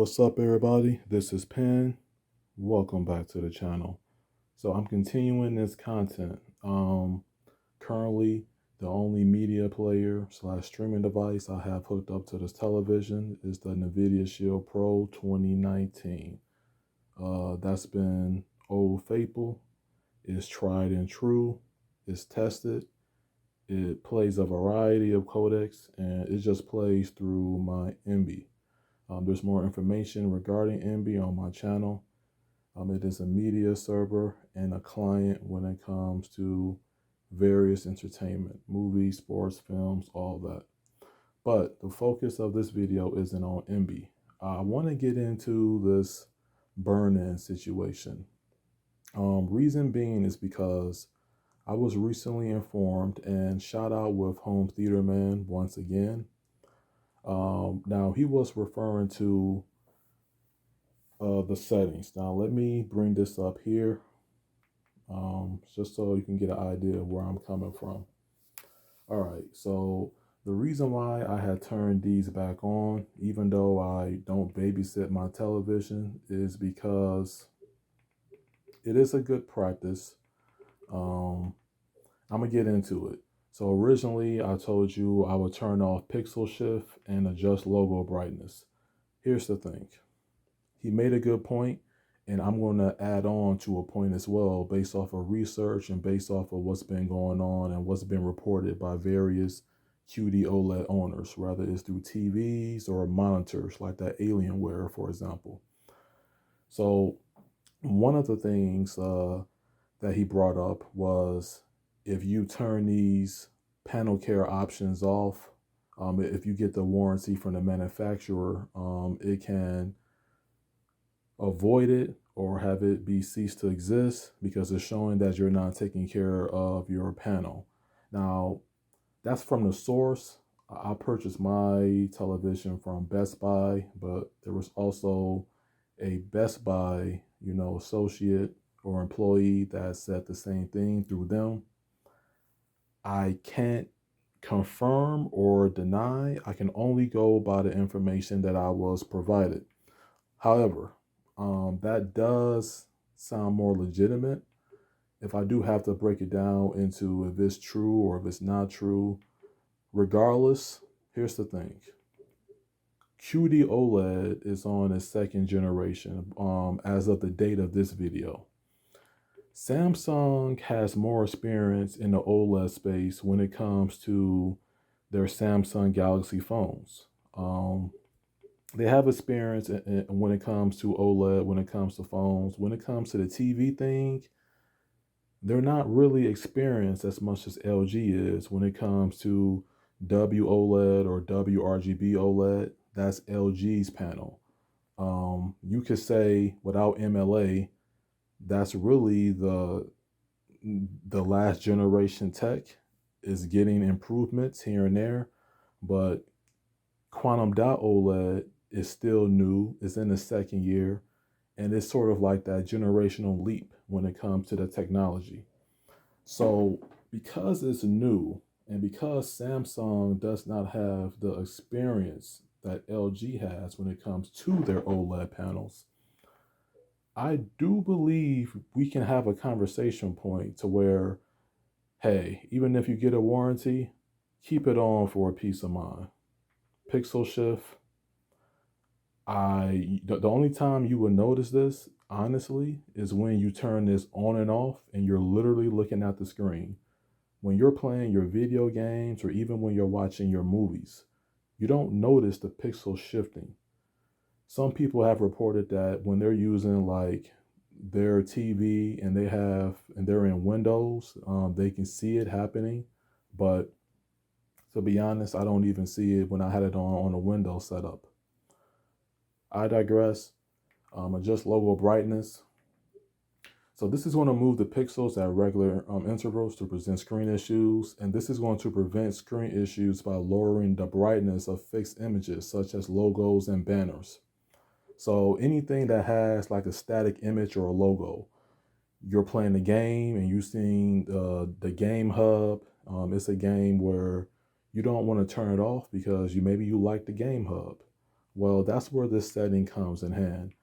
What's up, everybody? This is Penn. Welcome back to the channel. So I'm continuing this content. Currently, the only media player slash streaming device I have hooked up to this television is the NVIDIA Shield Pro 2019. That's been old faithful. It's tried and true. It's tested. It plays a variety of codecs, and it just plays through my MB. There's more information regarding MB on my channel. It is a media server and a client when it comes to various entertainment, movies, sports, films, all that. But the focus of this video isn't on MB. I want to get into this burn-in situation. Reason being is because I was recently informed, and shout out with Home Theater Man once again. Now he was referring to the settings. Now let me bring this up here, just so you can get an idea of where I'm coming from. All right, so the reason why I had turned these back on, even though I don't babysit my television, is because it is a good practice. I'm gonna get into it. So originally I told you I would turn off pixel shift and adjust logo brightness. Here's the thing. He made a good point, and I'm going to add on to a point as well based off of research and based off of what's been going on and what's been reported by various QD-OLED owners, whether it's through TVs or monitors like that Alienware, for example. So one of the things that he brought up was if you turn these panel care options off, if you get the warranty from the manufacturer, it can avoid it or have it be ceased to exist because it's showing that you're not taking care of your panel. Now, that's from the source. I purchased my television from Best Buy, but there was also a Best Buy, associate or employee that said the same thing through them. I can't confirm or deny. I can only go by the information that I was provided. However, that does sound more legitimate. If I do have to break it down into if it's true or if it's not true, regardless, here's the thing. QD-OLED is on its second generation as of the date of this video. Samsung has more experience in the OLED space when it comes to their Samsung Galaxy phones. They have experience when it comes to OLED, when it comes to phones. When it comes to the TV thing, they're not really experienced as much as LG is when it comes to WOLED or WRGB OLED. That's LG's panel. You could say without MLA, that's really the last generation tech is getting improvements here and there, but Quantum Dot OLED is still new, it's in the second year, and it's sort of like that generational leap when it comes to the technology. So because it's new and because Samsung does not have the experience that LG has when it comes to their OLED panels, I do believe we can have a conversation point to where, hey, even if you get a warranty, keep it on for a peace of mind. Pixel shift, the only time you will notice this, honestly, is when you turn this on and off and you're literally looking at the screen. When you're playing your video games or even when you're watching your movies, you don't notice the pixel shifting. Some people have reported that when they're using like their TV and they're in Windows, they can see it happening. But to be honest, I don't even see it when I had it on a Windows setup. I digress. Adjust logo brightness. So this is going to move the pixels at regular intervals to present screen issues. And this is going to prevent screen issues by lowering the brightness of fixed images such as logos and banners. So anything that has like a static image or a logo, you're playing the game and you're seeing the game hub. It's a game where you don't want to turn it off because maybe you like the game hub. Well, that's where this setting comes in hand.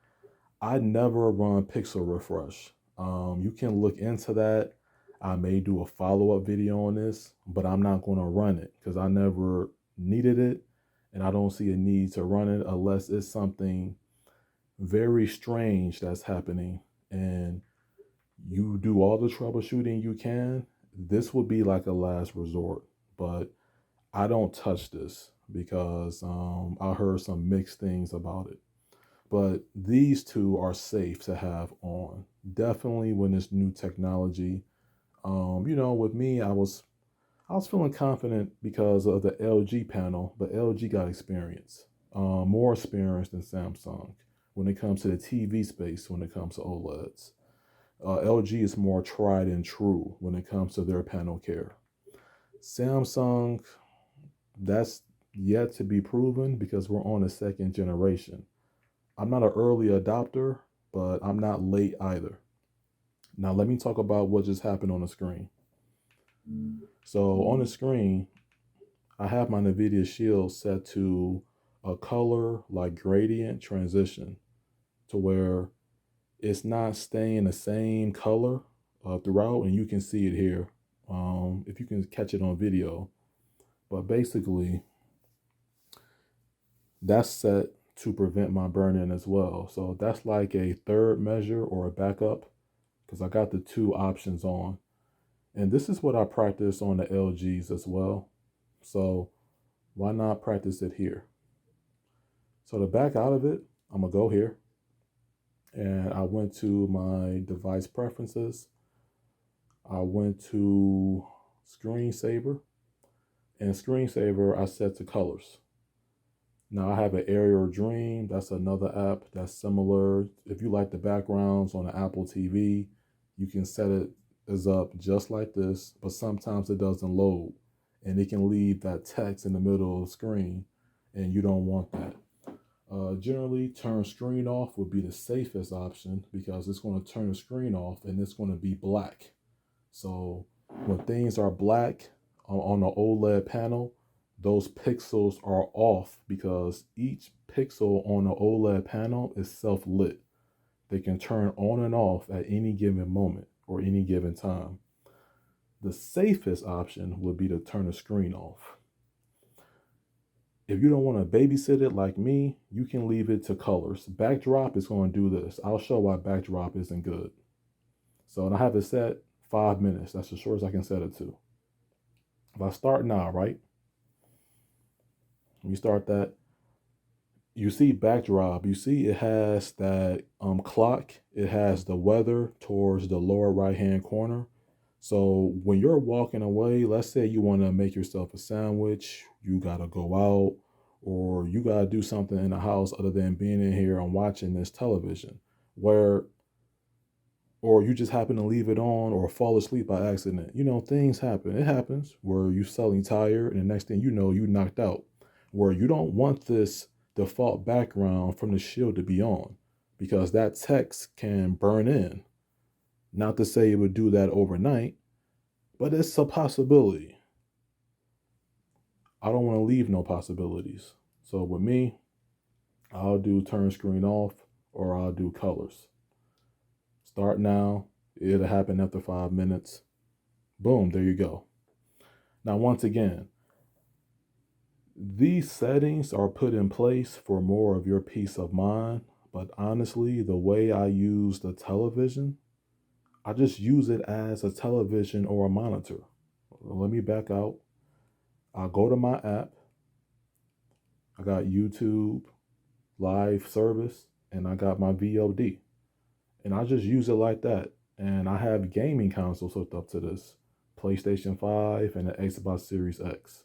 I never run pixel refresh. You can look into that. I may do a follow-up video on this, but I'm not going to run it because I never needed it, and I don't see a need to run it unless it's something very strange that's happening and you do all the troubleshooting you can. This would be like a last resort, but I don't touch this because I heard some mixed things about it. But these two are safe to have on. Definitely when it's new technology. With me, I was feeling confident because of the LG panel, but LG got experience, more experience than Samsung when it comes to the TV space. When it comes to OLEDs, LG is more tried and true when it comes to their panel care. Samsung, that's yet to be proven because we're on a second generation. I'm not an early adopter, but I'm not late either. Now, let me talk about what just happened on the screen. So, on the screen, I have my NVIDIA Shield set to a color like gradient transition to where it's not staying the same color throughout, and you can see it here if you can catch it on video. But basically, that's set to prevent my burn-in as well. So that's like a third measure or a backup because I got the two options on. And this is what I practice on the LGs as well. So why not practice it here? So to back out of it, I'm gonna go here and I went to my device preferences. I went to screensaver, and screensaver I set to colors. Now I have an Aerial Dream. That's another app that's similar. If you like the backgrounds on the Apple TV, you can set it as up just like this, but sometimes it doesn't load and it can leave that text in the middle of the screen and you don't want that. Generally, turn screen off would be the safest option because it's going to turn the screen off and it's going to be black. So when things are black on the OLED panel, those pixels are off because each pixel on the OLED panel is self-lit. They can turn on and off at any given moment or any given time. The safest option would be to turn the screen off. If you don't want to babysit it like me, you can leave it to colors. Backdrop is going to do this. I'll show why backdrop isn't good. So and I have it set 5 minutes. That's as short as I can set it to. If I start now, right? When you start that, you see backdrop. You see it has that clock. It has the weather towards the lower right-hand corner. So when you're walking away, let's say you want to make yourself a sandwich, you got to go out, or you got to do something in the house other than being in here and watching this television, or you just happen to leave it on or fall asleep by accident. Things happen. It happens where you're suddenly tired and the next thing you know, you knocked out. Where you don't want this default background from the Shield to be on because that text can burn in. Not to say it would do that overnight, but it's a possibility. I don't want to leave no possibilities. So with me, I'll do turn screen off or I'll do colors. Start now. It'll happen after 5 minutes. Boom, there you go. Now, once again, these settings are put in place for more of your peace of mind. But honestly, the way I use the television, I just use it as a television or a monitor. Let me back out. I'll go to my app. I got YouTube live service and I got my VOD. And I just use it like that. And I have gaming consoles hooked up to this PlayStation 5 and the Xbox Series X.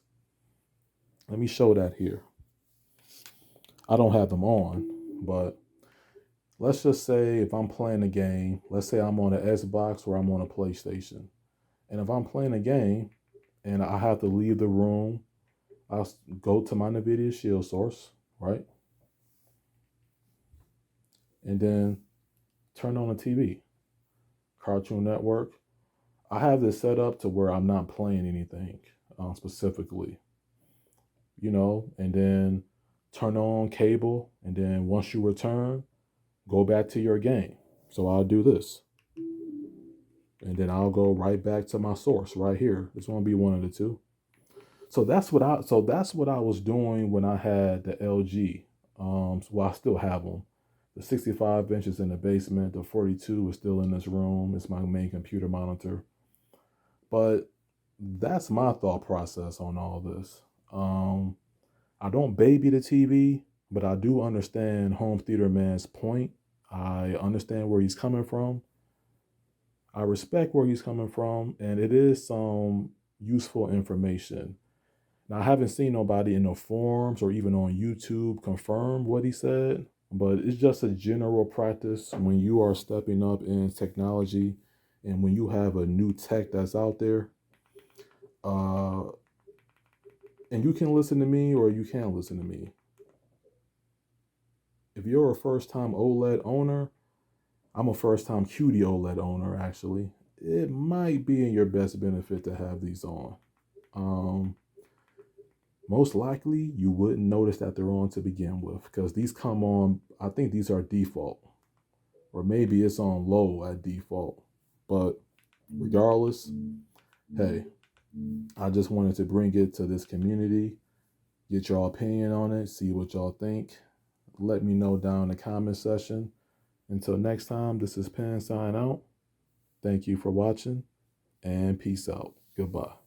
Let me show that here. I don't have them on, but let's just say if I'm playing a game, let's say I'm on an Xbox or I'm on a PlayStation. And if I'm playing a game and I have to leave the room, I'll go to my NVIDIA Shield source, right? And then turn on the TV, Cartoon Network. I have this set up to where I'm not playing anything specifically, and then turn on cable, and then once you return, go back to your game. So I'll do this. And then I'll go right back to my source right here. It's gonna be one of the two. So that's what I was doing when I had the LG. Well, I still have them. The 65 inches in the basement. The 42 is still in this room. It's my main computer monitor. But that's my thought process on all this. I don't baby the TV, but I do understand Home Theater Man's point. I understand where he's coming from. I respect where he's coming from, and it is some useful information. Now, I haven't seen nobody in the forums or even on YouTube confirm what he said, but it's just a general practice when you are stepping up in technology and when you have a new tech that's out there. And you can listen to me or you can't listen to me. If you're a first time OLED owner, I'm a first time QD-OLED owner actually. It might be in your best benefit to have these on. Most likely you wouldn't notice that they're on to begin with because these come on, I think these are default, or maybe it's on low at default. But regardless, hey, I just wanted to bring it to this community, get y'all opinion on it, see what y'all think. Let me know down in the comment section. Until next time, this is Pen sign out. Thank you for watching and peace out. Goodbye.